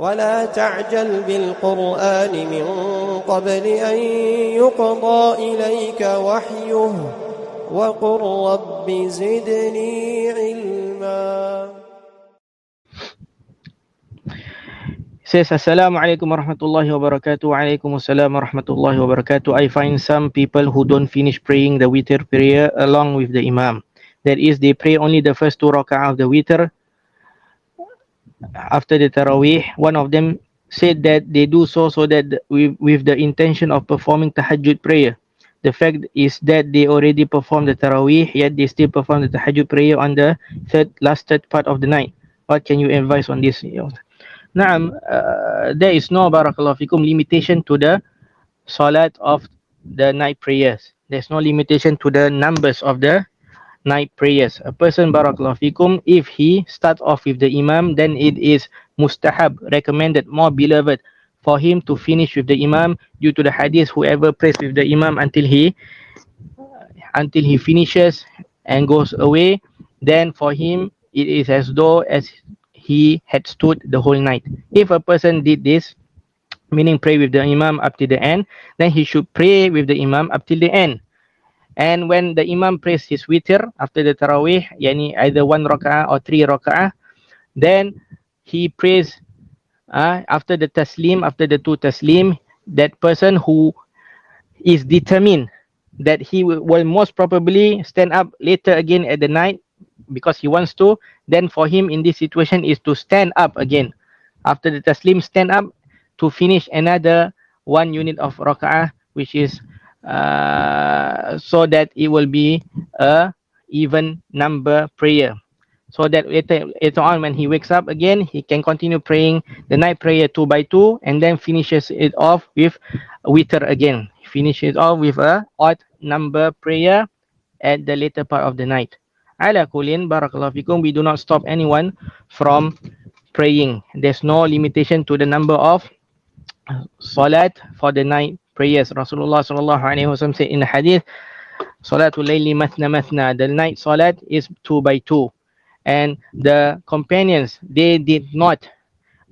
ولا تعجل بالقرآن من قبل أن يقضى إليك وحيه وقل رب زدني علما. Says, Assalamualaikum warahmatullahi wabarakatuh. Waalaikumsalam warahmatullahi wabarakatuh. I find some people who don't finish praying the witr prayer along with the imam. That is, they pray only the first 2 rak'ah of the witr after the tarawih. One of them said that they do so that with the intention of performing tahajjud prayer. The fact is that they already performed the tarawih, yet they still perform the tahajjud prayer on the last third part of the night. What can you advise on this? Naam, there is no, barakallahu fikum, limitation to the salat of the night prayers. There's no limitation to the numbers of the night prayers. A person, barakallahu fikum, if he starts off with the imam, then it is mustahab, recommended, more beloved for him to finish with the imam, due to the hadith, whoever prays with the imam until he finishes and goes away, then for him it is as though as he had stood the whole night. If a person did this, meaning pray with the imam up to the end, then he should pray with the imam up till the end. And when the imam prays his witr after the tarawih, yani either 1 raka'ah or 3 raka'ah, then he prays after the taslim, after the 2 taslim, that person who is determined that he will most probably stand up later again at the night because he wants to, then for him in this situation is to stand up again. After the taslim, stand up to finish another 1 unit of raka'ah, which is so that it will be a even number prayer. So that later on when he wakes up again, he can continue praying the night prayer 2 by 2 and then finishes it off with witr again. Finishes it off with a odd number prayer at the later part of the night. Ala kulin, barakallahu fikum, we do not stop anyone from praying. There's no limitation to the number of salat for the night prayers. Rasulullah sallallahu alaihi wasallam said in the hadith, Salatul layli mathna mathna, the night salat is 2 by 2. And the companions, they did not,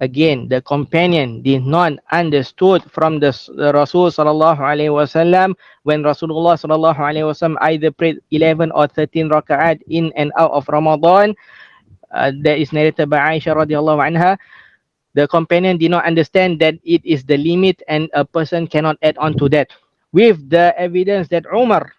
again, the companion did not understood from the Rasul sallallahu alaihi wasallam when Rasulullah sallallahu alaihi wasallam either prayed 11 or 13 raka'at in and out of Ramadan. That is narrated by Aisha radhiyallahu anha. The companion did not understand that it is the limit and a person cannot add on to that. With the evidence that Umar,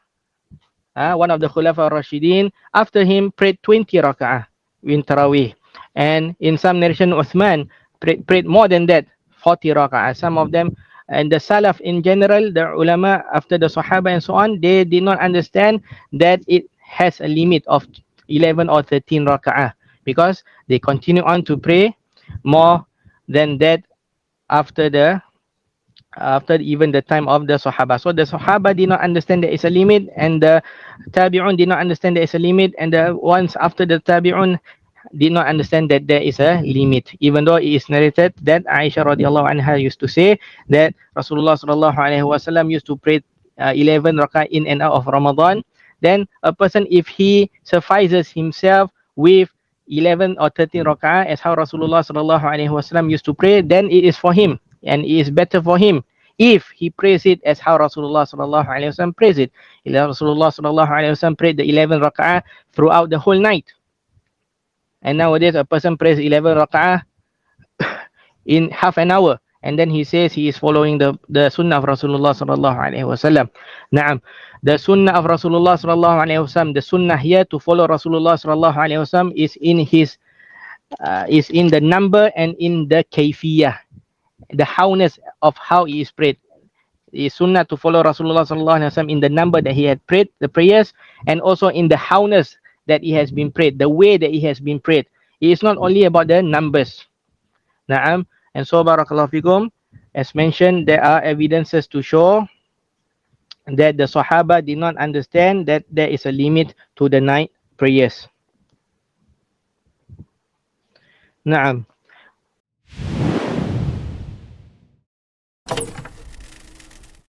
one of the Khulafa Rashidin, after him prayed 20 raka'ah in Tarawih. And in some narration, Uthman prayed more than that, 40 raka'ah. Some of them, and the Salaf in general, the ulama after the Sahaba and so on, they did not understand that it has a limit of 11 or 13 raka'ah, because they continue on to pray more than that after even the time of the Sahaba. So the Sahaba did not understand there is a limit, and the Tabi'un did not understand there is a limit, and the ones after the Tabi'un did not understand that there is a limit. Even though it is narrated that Aisha radhiyallahu anha used to say that Rasulullah sallallahu alaihi wasallam used to pray 11 rak'ah in and out of Ramadan, then a person, if he suffices himself with 11 or 13 rak'ah as how Rasulullah sallallahu alaihi wasallam used to pray, then it is for him and it is better for him if he prays it as how Rasulullah sallallahu alaihi wasallam prays it. Rasulullah sallallahu alaihi wasallam prayed the 11 rak'ah throughout the whole night. And nowadays a person prays 11 rak'ah in half an hour, and then he says he is following the sunnah of Rasulullah sallallahu alaihi wasallam. Naam, the sunnah of Rasulullah sallallahu alaihi wasallam, the sunnah here to follow Rasulullah sallallahu alaihi wasallam is in the number and in the kayfiyah, the howness of how he is prayed. It is sunnah to follow Rasulullah sallallahu alaihi wasallam in the number that he had prayed the prayers, and also in the howness that he has been prayed, the way that he has been prayed. It is not only about the numbers. Naam. And so, barakallahu fikum, as mentioned, there are evidences to show that the Sahaba did not understand that there is a limit to the night prayers. Naam.